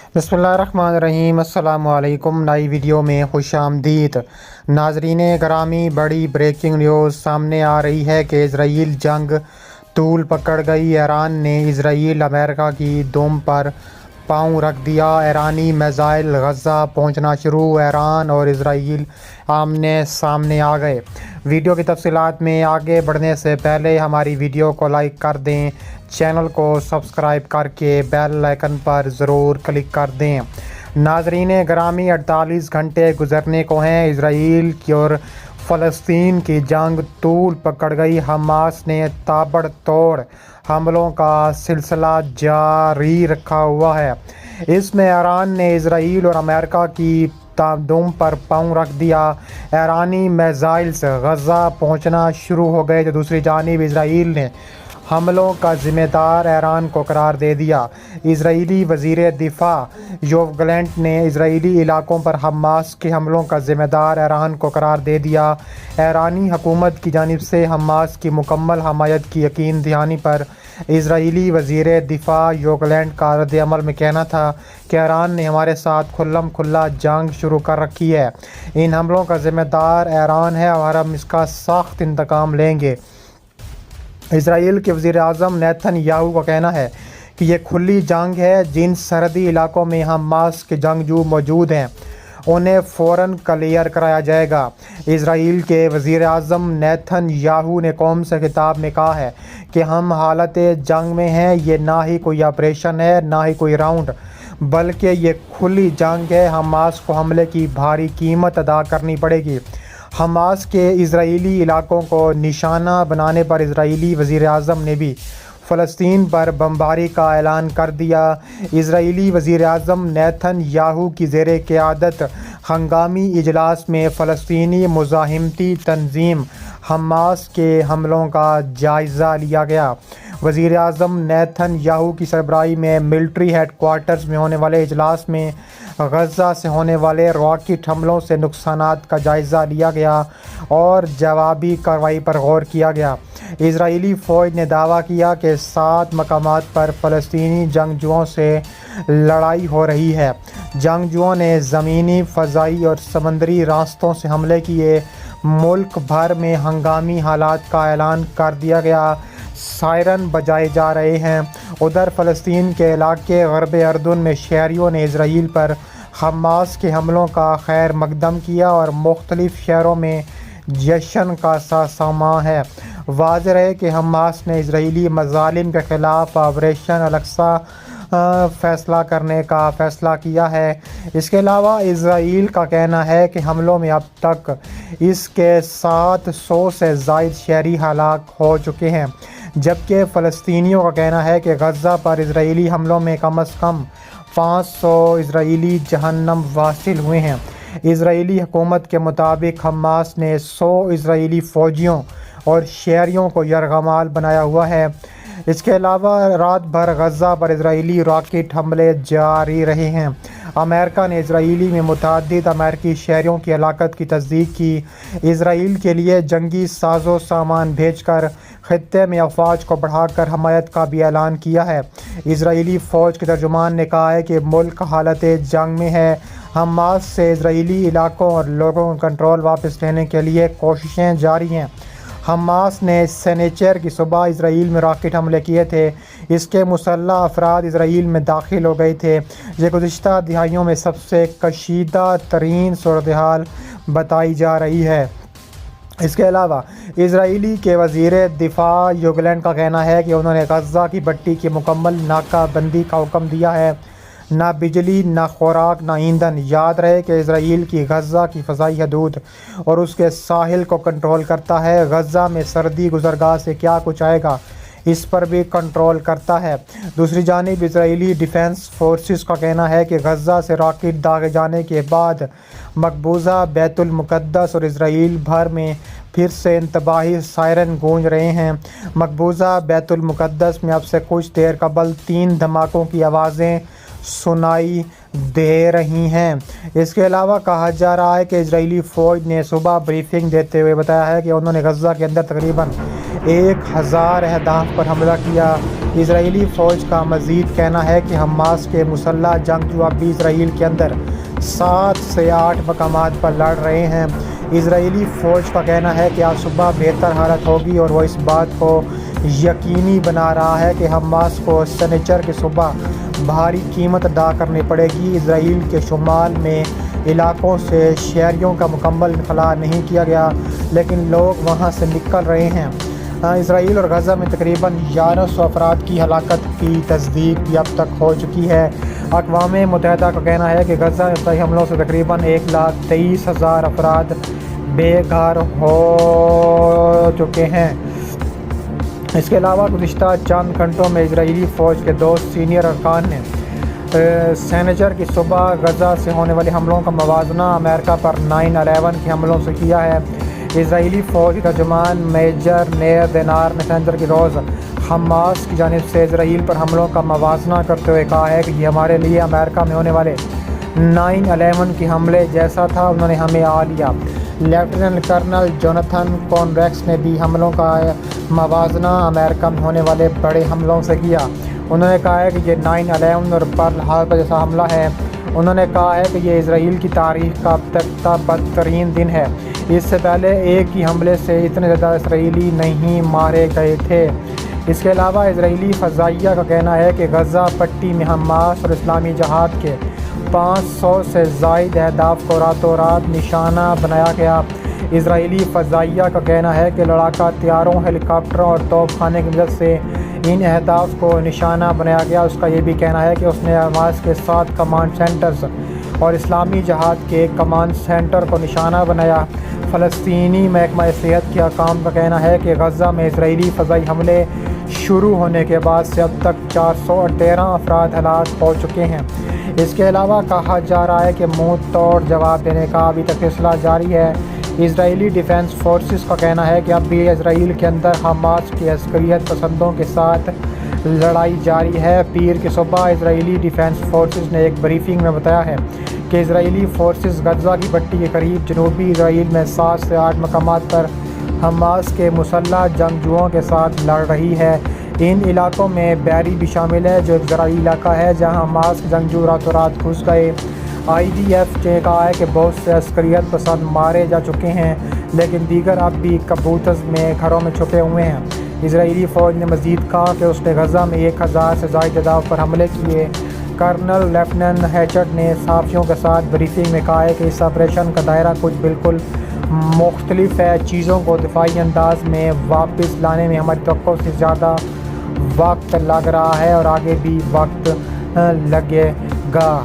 बिस्मिल्लाहिर्रहमानिर्रहीम। अस्सलामु अलैकुम। नई वीडियो में खुश आमदीद। नाजरीन ग्रामी, बड़ी ब्रेकिंग न्यूज़ सामने आ रही है कि इजराइल जंग तूल पकड़ गई। ईरान ने इजराइल अमेरिका की दुम पर पाँव रख दिया। ईरानी मिसाइल गज़ा पहुंचना शुरू। ईरान और इजराइल आमने सामने आ गए। वीडियो की तफसीलात में आगे बढ़ने से पहले हमारी वीडियो को लाइक कर दें, चैनल को सब्सक्राइब करके बेल आइकन पर ज़रूर क्लिक कर दें। नाजरीन ग्रामी, 48 घंटे गुजरने को हैं। इजराइल की और फ़लस्तीन की जंग तूल पकड़ गई। हमास ने ताबड़तोड़ हमलों का सिलसिला जारी रखा हुआ है। इसमें ईरान ने इजराइल और अमेरिका की दुम पर पाँव रख दिया। ईरानी मिसाइल्स गज़ा पहुंचना शुरू हो गए, तो दूसरी जानिब इजराइल ने हमलों का ज़िम्मेदार ईरान को करार दे दिया। इजरायली वज़ीर दिफा योव गैलेंट ने इजरायली इलाकों पर हमास के हमलों का ज़िम्मेदार ईरान को करार दे दिया। ईरानी हुकूमत की जानिब से हमास की मुकम्मल हमायत की यकीन दहानी पर इजरायली वज़ीर दिफा योव गैलेंट का रद्द-ए-अमल में कहना था कि ईरान ने हमारे साथ खुल्लम खुल्ला जंग शुरू कर रखी है। इन हमलों का ज़िम्मेदार ईरान है और हम इसका सख्त इंतकाम लेंगे। इजराइल के वज़ीर-ए-आज़म नेतन्याहू का कहना है कि ये खुली जंग है। जिन सरहदी इलाकों में हमास के जंगजू मौजूद हैं उन्हें फ़ौरन क्लियर कराया जाएगा। इजराइल के वज़ीर-ए-आज़म नेतन्याहू ने कौम से खिताब में कहा है कि हम हालत जंग में हैं। ये ना ही कोई ऑपरेशन है, ना ही कोई राउंड, बल्कि ये खुली जंग है। हमास को हमले की भारी कीमत अदा करनी पड़ेगी। हमास के इजरायली इलाकों को निशाना बनाने पर इजरायली वज़ीर-ए-आज़म ने भी फ़लस्तीन पर बमबारी का ऐलान कर दिया। इजरायली वज़ीर-ए-आज़म नेतन्याहू की ज़ेरे क़यादत हंगामी इजलास में फ़लस्तीनी मुज़ाहिमती तंजीम हमास के हमलों का जायज़ा लिया गया। वज़ीर-ए-आज़म नेतन्याहू की सरबराही में मिलिट्री हेडक्वार्टर्स में होने वाले इजलास में गज़ा से होने वाले रॉकेट हमलों से नुकसानात का जायज़ा लिया गया और जवाबी कार्रवाई पर गौर किया गया। इजरायली फ़ौज ने दावा किया कि 7 मकामात पर फ़लस्तीनी जंगजुओं से लड़ाई हो रही है। जंगजुओं ने ज़मीनी, फ़ज़ाई और समंदरी रास्तों से हमले किए। मुल्क भर में हंगामी हालात का ऐलान कर दिया गया। सायरन बजाए जा रहे हैं। उधर फ़लस्तीन के इलाके ग़र्ब अर्दुन में शहरियों ने इजराइल पर हमास के हमलों का खैर मकदम किया और मुख्तलिफ़ शहरों में जश्न का सा समा है। वाज़ेह है कि हमास ने इजरायली मज़ालिम के ख़िलाफ़ ऑपरेशन अल-अक़सा फ़ैसला करने का फ़ैसला किया है। इसके अलावा इजराइल का कहना है कि हमलों में अब तक इसके 700 से ज़ायद शहरी हलाक हो चुके हैं, जबकि फ़लस्तीनियों का कहना है कि गज़ा पर इजरायली हमलों में कम अज़ कम 500 इजरायली जहन्नम वासिल हुए हैं। इजरायली हुकूमत के मुताबिक हमास ने 100 इजरायली फ़ौजियों और शहरियों को यरगमाल बनाया हुआ है। इसके अलावा रात भर गज़ा पर इजरायली रॉकेट हमले जारी रहे हैं। अमेरिका ने इजराइल में मुतअद्दिद अमेरिकी शहरियों की हलाकत की तस्दीक की। इजराइल के लिए जंगी साजो सामान भेजकर खित्ते में अफवाज को बढ़ाकर हमायत का भी ऐलान किया है। इजरायली फ़ौज के तर्जुमान ने कहा है कि मुल्क हालत जंग में है। हमास से इजरायली इलाकों और लोगों का कंट्रोल वापस लेने के लिए कोशिशें जारी हैं। हमास ने शनिचर की सुबह इजराइल में रॉकेट हमले किए थे। इसके मुसल्लह अफराद इजराइल में दाखिल हो गए थे। ये गुज़िश्ता दिहाइयों में सबसे कशीदा तरीन सूरत हाल बताई जा रही है। इसके अलावा इजरायली के वज़ीर दिफा योव गैलेंट का कहना है कि उन्होंने गज़ा की पट्टी की मुकम्मल नाकाबंदी का हुक्म दिया है। ना बिजली, ना खुराक, ना ईंधन। याद रहे कि इजराइल की गज़ा की फ़ज़ाई हदूद और उसके साहिल को कंट्रोल करता है। गज़ा में सर्दी गुज़रगाह से क्या कुछ आएगा, इस पर भी कंट्रोल करता है। दूसरी जानिब इजरायली डिफेंस फोर्सेस का कहना है कि गज़ा से रॉकेट दागे जाने के बाद मकबूजा बैतुल मुक़द्दस और इजराइल भर में फिर से इंतबाही सायरन गूंज रहे हैं। मकबूजा बैतुल मुक़द्दस में अब से कुछ देर कबल 3 धमाकों की आवाज़ें सुनाई दे रही हैं। इसके अलावा कहा जा रहा है कि इजरायली फ़ौज ने सुबह ब्रीफिंग देते हुए बताया है कि उन्होंने गज़ा के अंदर तकरीबन 1000 अहदाफ पर हमला किया। اسرائیلی فوج کا مزید کہنا ہے کہ حماس کے مسلح جنگجو اب بھی اسرائیل کے اندر 7 سے 8 مقامات پر لڑ رہے ہیں۔ اسرائیلی فوج کا کہنا ہے کہ آج صبح بہتر حالت ہوگی اور وہ اس بات کو یقینی بنا رہا ہے کہ حماس کو سنیچر کی صبح بھاری قیمت ادا کرنی پڑے گی۔ اسرائیل کے شمال میں علاقوں سے شہریوں کا مکمل انخلاء نہیں کیا گیا، لیکن لوگ وہاں سے نکل رہے ہیں۔ اسرائیل اور غزہ میں تقریباً 1100 افراد کی ہلاکت کی تصدیق بھی اب تک ہو چکی ہے۔ اقوام متحدہ کا کہنا ہے کہ غزہ میں فضائی حملوں سے تقریباً 1,23,000 افراد بے گھر ہو چکے ہیں۔ اس کے علاوہ گزشتہ چند گھنٹوں میں اسرائیلی فوج کے 2 سینئر ارکان نے سنیچر کی صبح غزہ سے ہونے والے حملوں کا موازنہ امریکہ پر 9/11 کے حملوں سے کیا ہے۔ اسرائیلی فوج کے ترجمان میجر نیر دینار نے سنیچر کی روز حماس کی جانب سے اسرائیل پر حملوں کا موازنہ کرتے ہوئے کہا ہے کہ یہ ہمارے لیے امریکہ میں ہونے والے 9/11 کے حملے جیسا تھا، انہوں نے ہمیں آ لیا۔ لیفٹیننٹ کرنل جوناتھن کونریکس نے بھی حملوں کا موازنہ امریکہ میں ہونے والے بڑے حملوں سے کیا۔ انہوں نے کہا ہے کہ یہ 9/11 اور پرل ہاربر جیسا حملہ ہے۔ انہوں نے کہا ہے کہ یہ اسرائیل کی تاریخ کا اب تک کا بدترین دن ہے۔ اس سے پہلے ایک ہی حملے سے اتنے زیادہ اسرائیلی نہیں مارے گئے تھے۔ اس کے علاوہ اسرائیلی فضائیہ کا کہنا ہے کہ غزہ پٹی میں حماس اور اسلامی جہاد کے 500 سے زائد اہداف کو راتوں رات نشانہ بنایا گیا۔ اسرائیلی فضائیہ کا کہنا ہے کہ لڑاکا طیاروں، ہیلی کاپٹروں اور توپ خانے کی مدد سے ان اہداف کو نشانہ بنایا گیا۔ اس کا یہ بھی کہنا ہے کہ اس نے حماس کے 7 کمانڈ سینٹرز اور اسلامی جہاد کے ایک کمانڈ سینٹر کو نشانہ بنایا۔ فلسطینی محکمہ صحت کے حکام کا کہنا ہے کہ غزہ میں اسرائیلی فضائی حملے شروع ہونے کے بعد سے اب تک 413 افراد ہلاک ہو چکے ہیں۔ اس کے علاوہ کہا جا رہا ہے کہ منہ توڑ جواب دینے کا ابھی تک سلسلہ جاری ہے۔ اسرائیلی ڈیفنس فورسز کا کہنا ہے کہ اب بھی اسرائیل کے اندر حماس کے عسکریت پسندوں کے ساتھ لڑائی جاری ہے۔ پیر کی صبح اسرائیلی ڈیفنس فورسز نے ایک بریفنگ میں بتایا ہے کہ اسرائیلی فورسز غزہ کی پٹی کے قریب جنوبی اسرائیل میں 7 سے 8 مقامات پر حماس کے مسلح جنگجوؤں کے ساتھ لڑ رہی ہے۔ ان علاقوں میں بیری بھی شامل ہے، جو ایک زرعی علاقہ ہے جہاں حماس کے جنگجو راتوں رات گھس گئے۔ IDF نے کہا ہے کہ بہت سے عسکریت پسند مارے جا چکے ہیں، لیکن دیگر اب بھی قبوطز میں گھروں میں چھپے ہوئے ہیں۔ اسرائیلی فوج نے مزید کہا کہ اس نے غزہ میں 1000 سے زائد اہداف پر حملے کیے۔ کرنل لیفٹیننٹ ہیچرڈ نے صحافیوں کے ساتھ بریفنگ میں کہا ہے کہ اس آپریشن کا دائرہ کچھ بالکل مختلف ہے۔ چیزوں کو دفاعی انداز میں واپس لانے میں ہماری توقع سے زیادہ وقت لگ رہا ہے اور آگے بھی وقت لگے گا۔